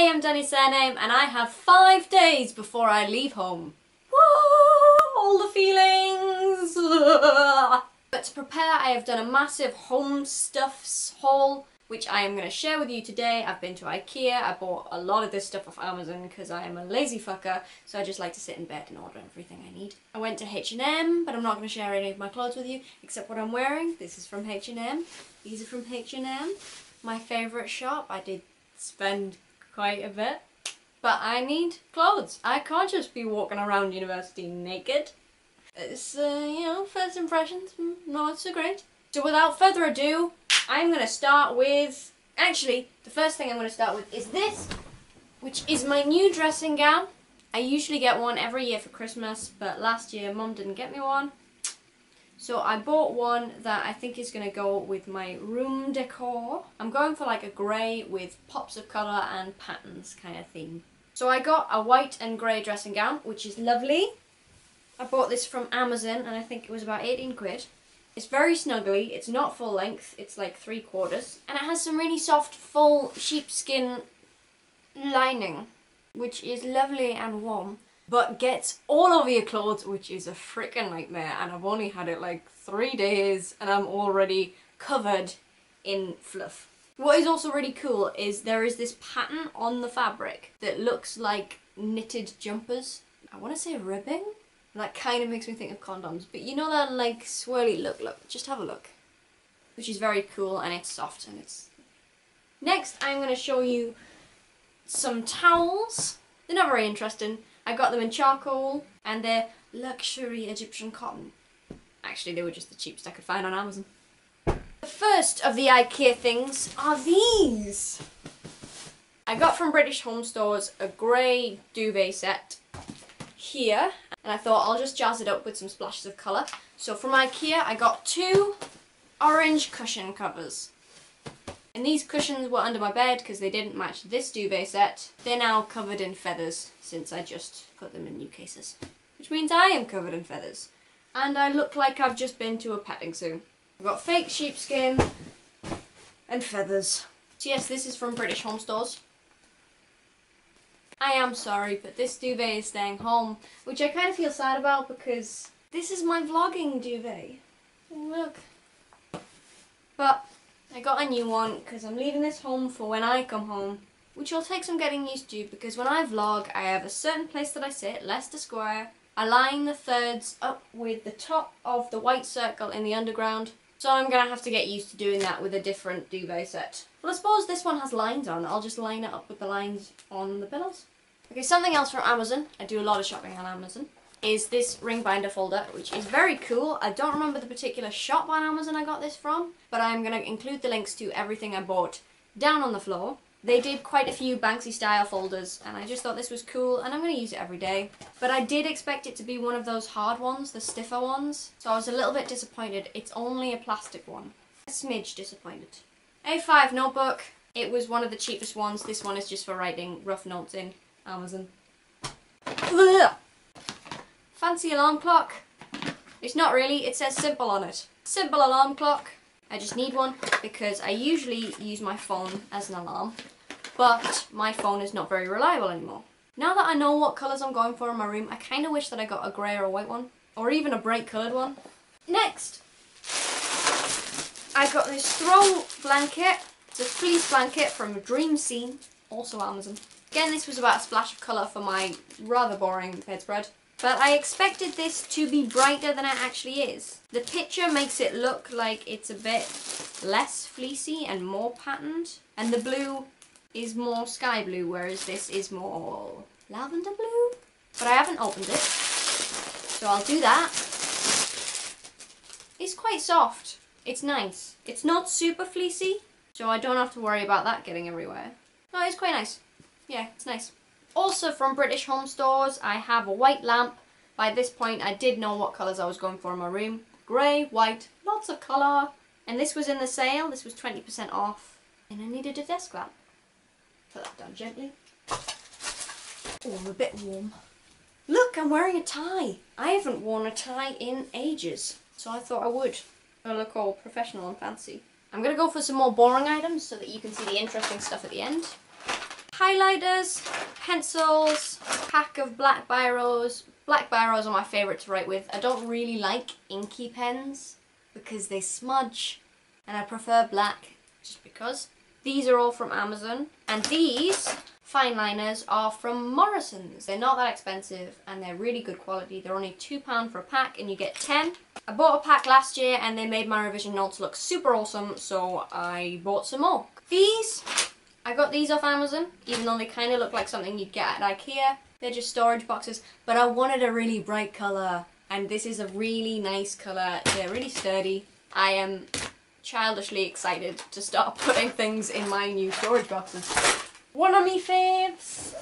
Hey, I'm DaniSurname and I have 5 days before I leave home. Whoa, all the feelings! But to prepare, I have done a massive home stuffs haul, which I am going to share with you today. I've been to Ikea, I bought a lot of this stuff off Amazon because I am a lazy fucker, so I just like to sit in bed and order everything I need. I went to H&M, but I'm not going to share any of my clothes with you, except what I'm wearing. This is from H&M, these are from H&M. My favourite shop. I did spend quite a bit, but I need clothes. I can't just be walking around university naked. It's, you know, first impressions, not so great. So without further ado, I'm going to start with, actually, the first thing I'm going to start with is this, which is my new dressing gown. I usually get one every year for Christmas, but last year Mum didn't get me one. So I bought one that I think is going to go with my room decor. I'm going for like a grey with pops of colour and patterns kind of theme. So I got a white and grey dressing gown, which is lovely. I bought this from Amazon and I think it was about 18 quid. It's very snuggly, it's not full length, it's like 3/4. And it has some really soft, full sheepskin lining, which is lovely and warm. But gets all over your clothes, which is a freaking nightmare, and I've only had it like 3 days and I'm already covered in fluff. What is also really cool is there is this pattern on the fabric that looks like knitted jumpers. I want to say ribbing? That kind of makes me think of condoms, but you know that like swirly look, just have a look. Which is very cool and it's soft and it's... Next I'm going to show you some towels. They're not very interesting. I got them in charcoal and they're luxury Egyptian cotton. Actually, they were just the cheapest I could find on Amazon. The first of the Ikea things are these. I got from British Home Stores a grey duvet set here, and I thought I'll just jazz it up with some splashes of colour. So from Ikea I got 2 orange cushion covers. And these cushions were under my bed because they didn't match this duvet set. They're now covered in feathers since I just put them in new cases. Which means I am covered in feathers. And I look like I've just been to a petting zoo. I've got fake sheepskin and feathers. So yes, this is from British Home Stores. I am sorry, but this duvet is staying home, which I kind of feel sad about because this is my vlogging duvet. Look. But I got a new one because I'm leaving this home for when I come home, which will take some getting used to because when I vlog I have a certain place that I sit, Leicester Square. I line the thirds up with the top of the white circle in the underground, so I'm going to have to get used to doing that with a different duvet set. Well, I suppose this one has lines on, I'll just line it up with the lines on the pillows. Okay, something else from Amazon, I do a lot of shopping on Amazon, is this ring binder folder, which is very cool. I don't remember the particular shop on Amazon I got this from, but I'm going to include the links to everything I bought down on the floor. They did quite a few Banksy style folders, and I just thought this was cool, and I'm going to use it every day. But I did expect it to be one of those hard ones, the stiffer ones, so I was a little bit disappointed. It's only a plastic one. A smidge disappointed. A5 notebook. It was one of the cheapest ones. This one is just for writing rough notes in Amazon. Ugh. Fancy alarm clock. It's not really, it says simple on it. Simple alarm clock. I just need one because I usually use my phone as an alarm, but my phone is not very reliable anymore. Now that I know what colours I'm going for in my room, I kind of wish that I got a grey or a white one, or even a bright coloured one. Next, I got this throw blanket. It's a fleece blanket from Dream Scene, also Amazon. Again, this was about a splash of colour for my rather boring bedspread. But I expected this to be brighter than it actually is. The picture makes it look like it's a bit less fleecy and more patterned. And the blue is more sky blue, whereas this is more lavender blue. But I haven't opened it, so I'll do that. It's quite soft. It's nice. It's not super fleecy, so I don't have to worry about that getting everywhere. No, it's quite nice. Yeah, it's nice. Also from British Home Stores, I have a white lamp. By this point, I did know what colours I was going for in my room. Grey, white, lots of colour. And this was in the sale, this was 20% off. And I needed a desk lamp. Put that down gently. Oh, I'm a bit warm. Look, I'm wearing a tie. I haven't worn a tie in ages, so I thought I would. I look all professional and fancy. I'm going to go for some more boring items so that you can see the interesting stuff at the end. highlighters, pencils, pack of black biros. Black biros are my favourite to write with. I don't really like inky pens because they smudge, and I prefer black just because. These are all from Amazon, and these Fineliners are from Morrisons. They're not that expensive and they're really good quality. They're only £2 for a pack and you get 10. I bought a pack last year and they made my revision notes look super awesome, so I bought some more. These, I got these off Amazon, even though they kind of look like something you'd get at Ikea. They're just storage boxes, but I wanted a really bright colour, and this is a really nice colour. They're really sturdy. I am childishly excited to start putting things in my new storage boxes. One of me faves.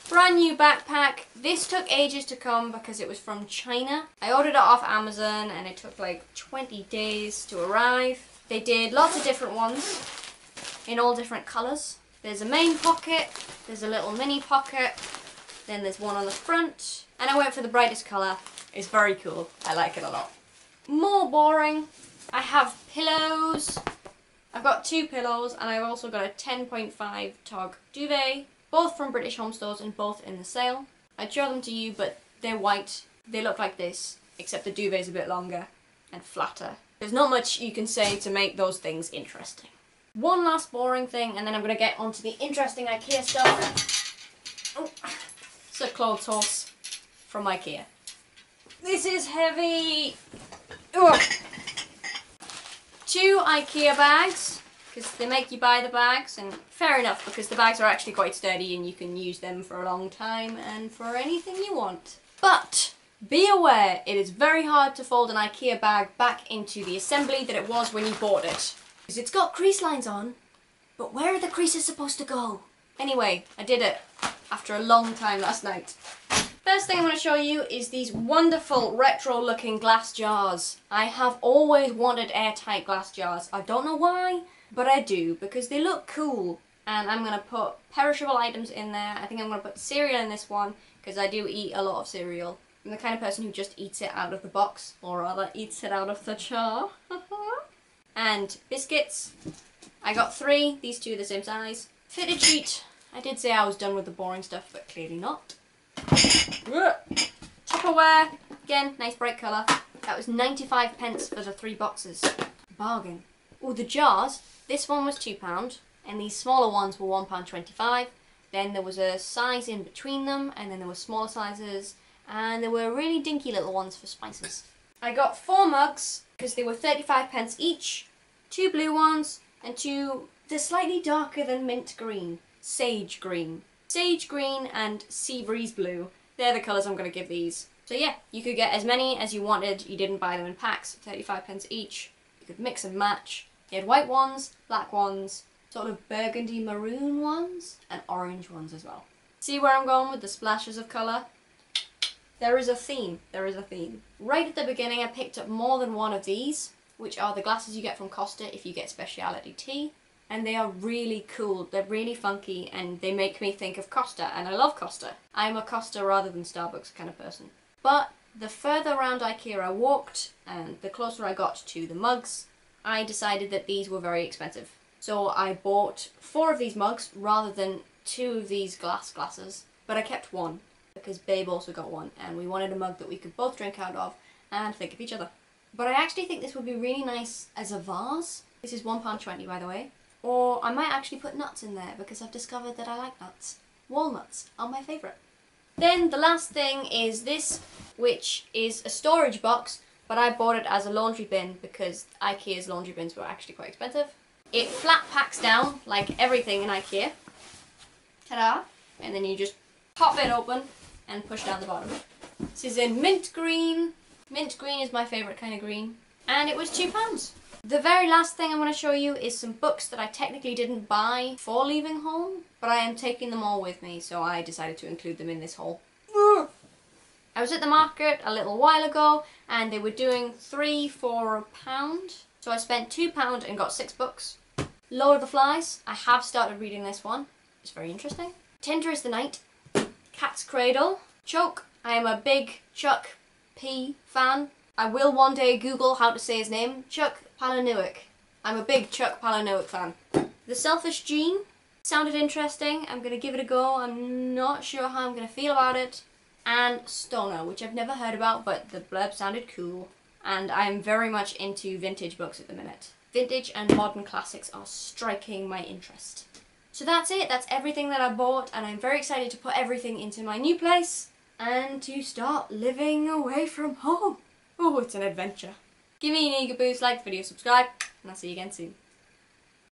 Brand new backpack. This took ages to come because it was from China. I ordered it off Amazon and it took like 20 days to arrive. They did lots of different ones in all different colours. There's a main pocket, there's a little mini pocket, then there's one on the front, and I went for the brightest colour. It's very cool. I like it a lot. More boring. I have pillows. I've got 2 pillows and I've also got a 10.5 tog duvet, both from British Home Stores and both in the sale. I'd show them to you, but they're white. They look like this, except the duvet's a bit longer and flatter. There's not much you can say to make those things interesting. One last boring thing and then I'm going to get onto the interesting Ikea stuff. Oh, it's a clothes horse from Ikea. This is heavy. Ugh. 2 Ikea bags, because they make you buy the bags, and fair enough because the bags are actually quite sturdy and you can use them for a long time and for anything you want. But be aware, it is very hard to fold an Ikea bag back into the assembly that it was when you bought it. Because it's got crease lines on, but where are the creases supposed to go? Anyway, I did it after a long time last night. First thing I'm going to show you is these wonderful retro looking glass jars. I have always wanted airtight glass jars. I don't know why, but I do because they look cool. And I'm going to put perishable items in there. I think I'm going to put cereal in this one because I do eat a lot of cereal. I'm the kind of person who just eats it out of the box, or rather eats it out of the jar. And biscuits. I got 3, these 2 are the same size. Fitted sheet. I did say I was done with the boring stuff, but clearly not. Tupperware, again, nice bright colour. That was 95p for the 3 boxes. Bargain. Oh, the jars, this one was £2 and these smaller ones were £1.25. Then there was a size in between them, and then there were smaller sizes, and there were really dinky little ones for spices. I got 4 mugs because they were 35p each, 2 blue ones and 2, they're slightly darker than mint green, sage green. Sage green and sea breeze blue. They're the colours I'm going to give these. So yeah, you could get as many as you wanted. You didn't buy them in packs, 35p each. You could mix and match. You had white ones, black ones, sort of burgundy maroon ones, and orange ones as well. See where I'm going with the splashes of colour? There is a theme. There is a theme. Right at the beginning I picked up more than one of these, which are the glasses you get from Costa if you get speciality tea. And they are really cool, they're really funky, and they make me think of Costa, and I love Costa. I'm a Costa rather than Starbucks kind of person. But the further around Ikea I walked, and the closer I got to the mugs, I decided that these were very expensive. So I bought 4 of these mugs rather than 2 of these glasses, but I kept 1, because Babe also got 1, and we wanted a mug that we could both drink out of and think of each other. But I actually think this would be really nice as a vase. This is £1.20 by the way. Or I might actually put nuts in there because I've discovered that I like nuts. Walnuts are my favourite. Then the last thing is this, which is a storage box, but I bought it as a laundry bin because Ikea's laundry bins were actually quite expensive. It flat packs down like everything in Ikea. Ta-da! And then you just pop it open and push down the bottom. This is in mint green. Mint green is my favourite kind of green. And it was £2. The very last thing I want to show you is some books that I technically didn't buy for leaving home, but I am taking them all with me, so I decided to include them in this haul. I was at the market a little while ago, and they were doing 3 for £1, so I spent £2 and got 6 books. Lord of the Flies, I have started reading this one. It's very interesting. Tender is the Night. Cat's Cradle. Choke, I am a big Chuck P fan. I will one day Google how to say his name. Chuck Palahniuk. I'm a big Chuck Palahniuk fan. The Selfish Gene. Sounded interesting. I'm gonna give it a go. I'm not sure how I'm gonna feel about it. And Stoner, which I've never heard about, but the blurb sounded cool. And I'm very much into vintage books at the minute. Vintage and modern classics are striking my interest. So that's it. That's everything that I bought, and I'm very excited to put everything into my new place and to start living away from home. Oh, it's an adventure. Give me an eager boost, like the video, subscribe, and I'll see you again soon.